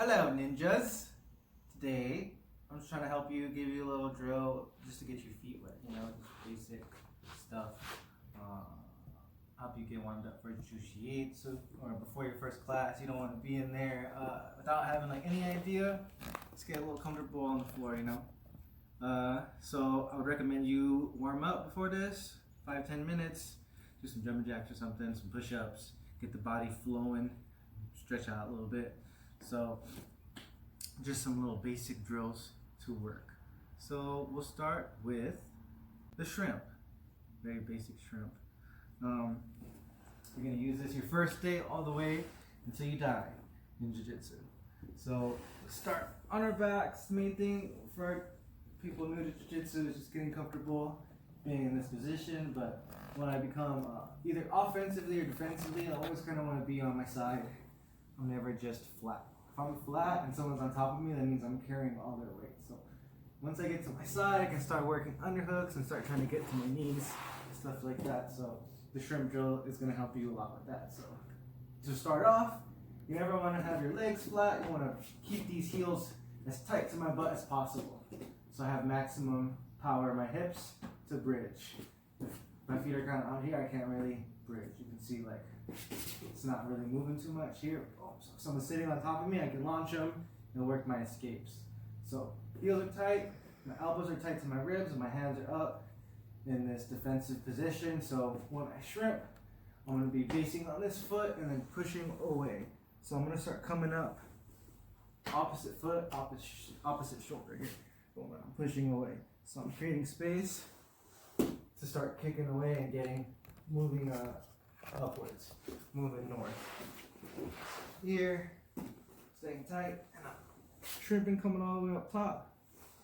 Hello ninjas! Today I'm just trying to help you, give you a little drill just to get your feet wet, just basic stuff. Help you get warmed up for jiujitsu or before your first class. You don't want to be in there without having any idea. Just get a little comfortable on the floor, So I would recommend you warm up before this, 5-10 minutes, do some jumping jacks or something, some push-ups, get the body flowing, stretch out a little bit. So just some little basic drills to work. So we'll start with the shrimp, very basic shrimp. You're gonna use this your first day all the way until you die in jiu-jitsu. So start on our backs. The main thing for people new to jiu-jitsu is just getting comfortable being in this position. But when I become either offensively or defensively, I always kind of want to be on my side. I'm never just flat. If I'm flat and someone's on top of me, that means I'm carrying all their weight. So once I get to my side, I can start working underhooks and start trying to get to my knees, stuff like that. So the shrimp drill is going to help you a lot with that. So to start off, you never want to have your legs flat. You want to keep these heels as tight to my butt as possible. So I have maximum power in my hips to bridge. If my feet are kind of out here, I can't really bridge. You can see it's not really moving too much here. So if someone's sitting on top of me, I can launch them and work my escapes. So heels are tight, my elbows are tight to my ribs, and my hands are up in this defensive position. So when I shrimp, I'm going to be basing on this foot and then pushing away. So I'm going to start coming up, opposite foot, opposite shoulder here. Boom, I'm pushing away. So I'm creating space to start kicking away and moving upwards, moving north. Here, staying tight, and I'm shrimping, coming all the way up top.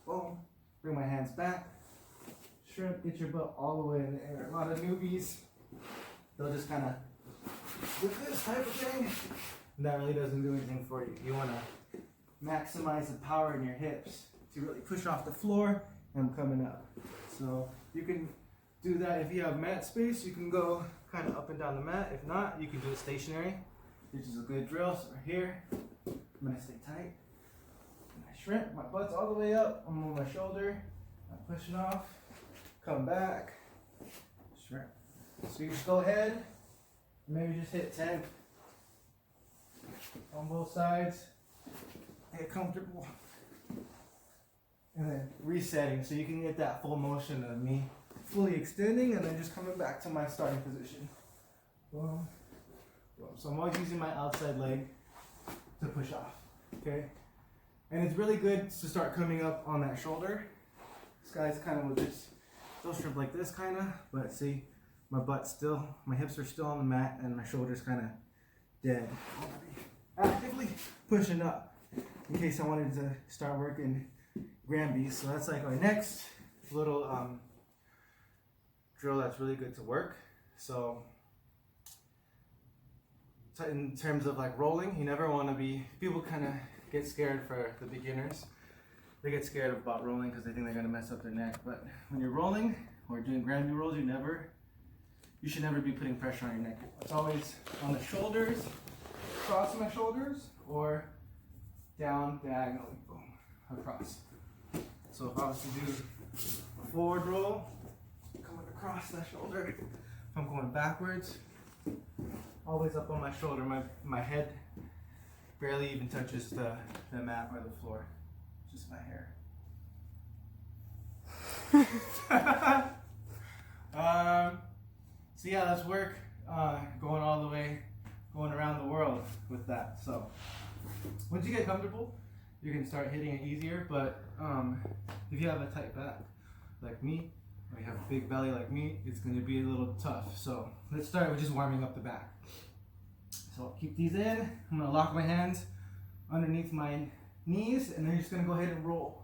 Boom, bring my hands back. Shrimp, get your butt all the way in the air. A lot of newbies, they'll just kind of do this type of thing, and that really doesn't do anything for you. You want to maximize the power in your hips to really push off the floor and coming up. So you can do that if you have mat space. You can go kind of up and down the mat. If not, you can do it stationary, which is a good drill. So right here, I'm gonna stay tight. And I shrimp, my butt's all the way up. I'm on my shoulder. I'm pushing off, come back, shrimp. So you just go ahead, maybe just hit 10 on both sides. Get comfortable. And then resetting so you can get that full motion of me fully extending and then just coming back to my starting position. Boom. Boom. So I'm always using my outside leg to push off. Okay? And it's really good to start coming up on that shoulder. This guy's kind of with this, still shrimp like this kind of, but see, my hips are still on the mat and my shoulder's kind of dead. Actively pushing up in case I wanted to start working Granby. So that's like our next little drill that's really good to work. So in terms of rolling, you never want to be, people kind of get scared for the beginners. They get scared about rolling because they think they're going to mess up their neck. But when you're rolling or doing Granby rolls, you should never be putting pressure on your neck. It's always on the shoulders, across my shoulders, or down diagonally, boom, across. So if I was to do a forward roll, coming across that shoulder, if I'm going backwards, always up on my shoulder, my head barely even touches the mat or the floor, just my hair. So yeah, let's work going all the way, going around the world with that. So once you get comfortable, you can start hitting it easier, but if you have a tight back like me, or you have a big belly like me, it's going to be a little tough. So let's start with just warming up the back. So I'll keep these in. I'm going to lock my hands underneath my knees, and then you're just going to go ahead and roll.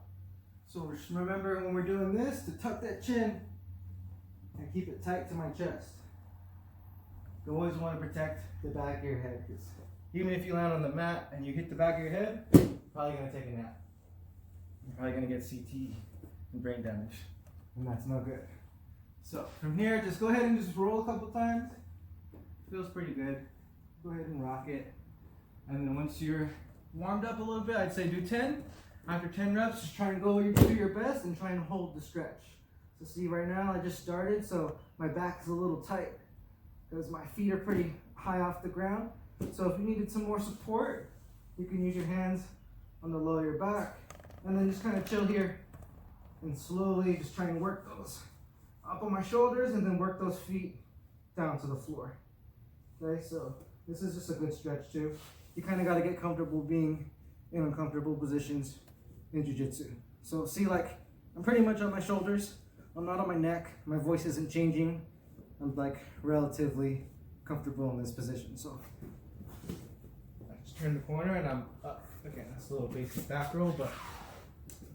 So just remember when we're doing this to tuck that chin and keep it tight to my chest. You always want to protect the back of your head, because even if you land on the mat and you hit the back of your head, you're probably going to take a nap. You're probably going to get CTE and brain damage, and that's no good. So from here, just go ahead and just roll a couple times. Feels pretty good. Go ahead and rock it. And then once you're warmed up a little bit, I'd say do 10. After 10 reps, just try and go do your best and try and hold the stretch. So see right now, I just started, so my back is a little tight because my feet are pretty high off the ground. So if you needed some more support, you can use your hands on the low of your back and then just kind of chill here and slowly just try and work those up on my shoulders and then work those feet down to the floor. Okay, so this is just a good stretch too. You kind of got to get comfortable being in uncomfortable positions in jiu-jitsu. So see, like, I'm pretty much on my shoulders. I'm not on my neck. My voice isn't changing. I'm like relatively comfortable in this position. So I just turn the corner and I'm up. Again, that's a little basic back roll, but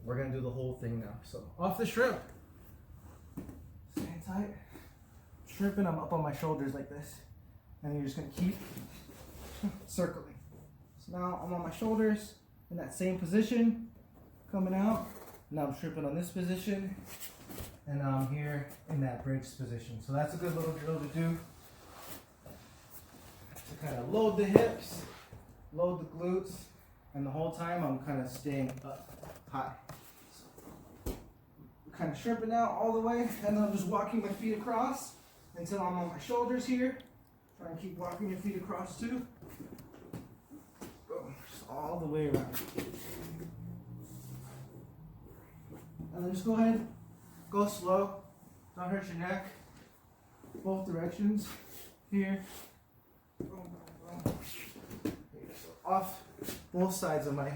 we're gonna do the whole thing now. So off the shrimp. Stand tight. Shrimp, and I'm up on my shoulders like this. And you're just gonna keep circling. So now I'm on my shoulders in that same position, coming out. Now I'm shrimping on this position, and now I'm here in that bridge position. So that's a good little drill to do to kind of load the hips, load the glutes, and the whole time I'm kind of staying up high. So kind of shrimping out all the way, and then I'm just walking my feet across until I'm on my shoulders here. Try and keep walking your feet across too. Boom, just all the way around. And then just go ahead, go slow, don't hurt your neck. Both directions, here. Boom, boom, boom. So off both sides of my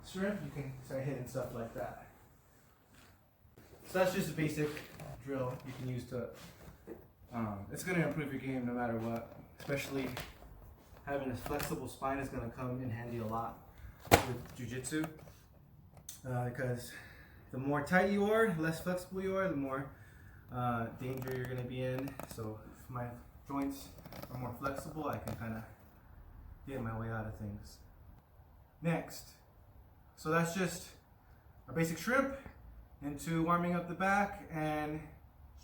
shrimp, you can start hitting stuff like that. So that's just a basic drill you can use to, it's going to improve your game no matter what. Especially having a flexible spine is going to come in handy a lot with jiu-jitsu. Because the more tight you are, less flexible you are, the more danger you're going to be in. So if my joints are more flexible, I can kind of get my way out of things. Next, so that's just a basic shrimp into warming up the back and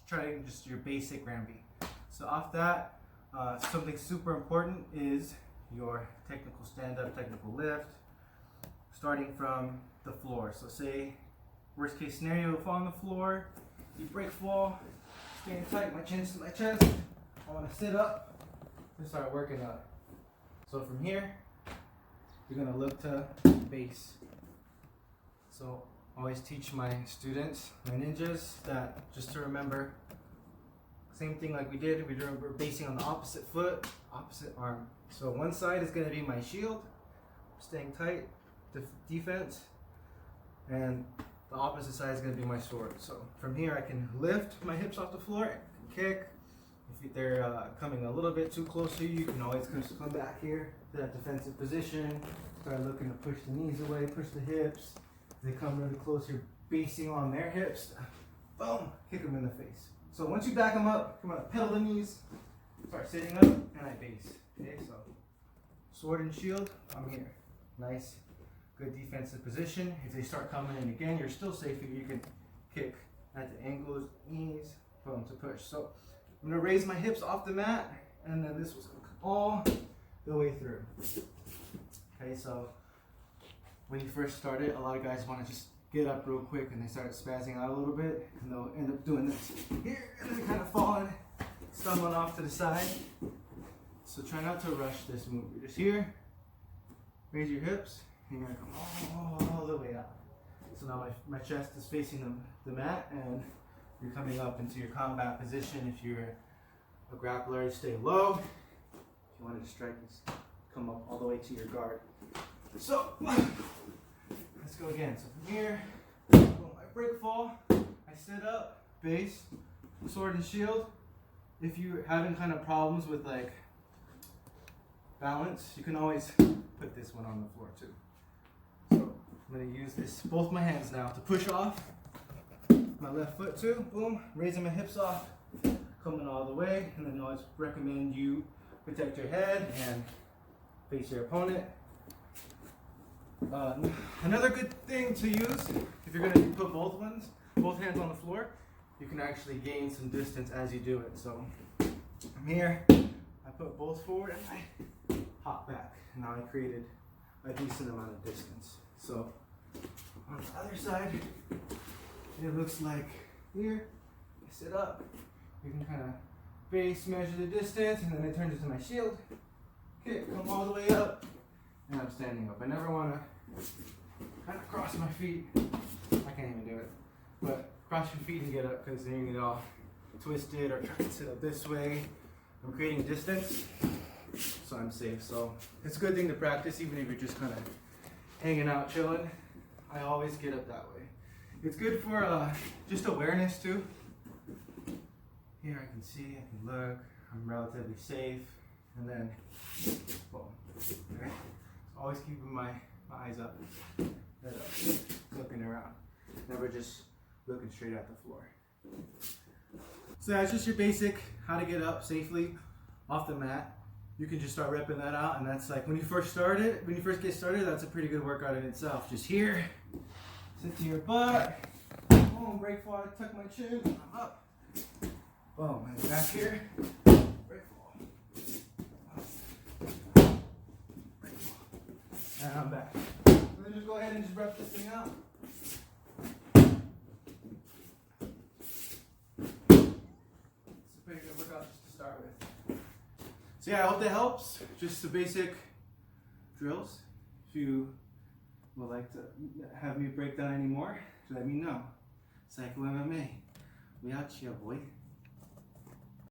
trying just your basic Granby. So off that, something super important is your technical stand-up, technical lift, starting from the floor. So say, worst case scenario, fall on the floor, you break fall, staying tight, my chin's to my chest, I want to sit up and start working up. So from here, you're going to look to base. So I always teach my students, my ninjas, that just to remember, same thing like we're basing on the opposite foot, opposite arm. So one side is going to be my shield, staying tight, defense, and the opposite side is going to be my sword. So from here I can lift my hips off the floor, I can kick. If they're coming a little bit too close to you, you can always just come back here to that defensive position, start looking to push the knees away, push the hips. They come really close, you're basing on their hips, boom, kick them in the face. So once you back them up, come on, pedal the knees, start sitting up, and I base. Okay, so sword and shield, I'm here. Nice, good defensive position. If they start coming in again, you're still safe. You can kick at the ankles, knees, boom, to push. So I'm gonna raise my hips off the mat, and then this was gonna come all the way through. Okay, so when you first start it, a lot of guys want to just get up real quick and they start spazzing out a little bit, and they'll end up doing this here, and then kind of falling, stumbling off to the side. So try not to rush this move. You're just here, raise your hips, and you're gonna come all the way out. So now my chest is facing the mat, and you're coming up into your combat position. If you're a grappler, stay low. If you wanted to strike, just come up all the way to your guard. So let's go again. So from here, boom, I break fall, I sit up, base, sword and shield. If you're having kind of problems with like balance, you can always put this one on the floor too. So I'm gonna use this, both my hands now, to push off my left foot too. Boom, raising my hips off, coming all the way, and then I always recommend you protect your head and face your opponent. Another good thing to use, if you're going to put both hands on the floor, you can actually gain some distance as you do it. So I'm here, I put both forward and I hop back. Now I created a decent amount of distance. So on the other side, it looks like here, I sit up, you can kind of base measure the distance, and then it turns into my shield. Okay, come all the way up, and I'm standing up. I never want to kind of cross my feet. I can't even do it. But cross your feet and get up, because then you get all twisted or try to sit up this way. I'm creating distance, so I'm safe. So it's a good thing to practice, even if you're just kind of hanging out, chilling. I always get up that way. It's good for just awareness too. Here I can see, I can look, I'm relatively safe, and then boom. Okay? So always keeping my eyes up, head up, looking around. Never just looking straight at the floor. So that's just your basic how to get up safely off the mat. You can just start repping that out, and that's like when you first get started, that's a pretty good workout in itself. Just here, sit to your butt, boom, break fall, tuck my chin, I'm up. Boom, and back here, break fall. Break fall. And I'm back. So then just go ahead and just rep this thing out. It's a pretty good workout just to start with. So yeah, I hope that helps. Just the basic drills. If you would like to have me break down any more, let me know. Saikou MMA. We out here, boy.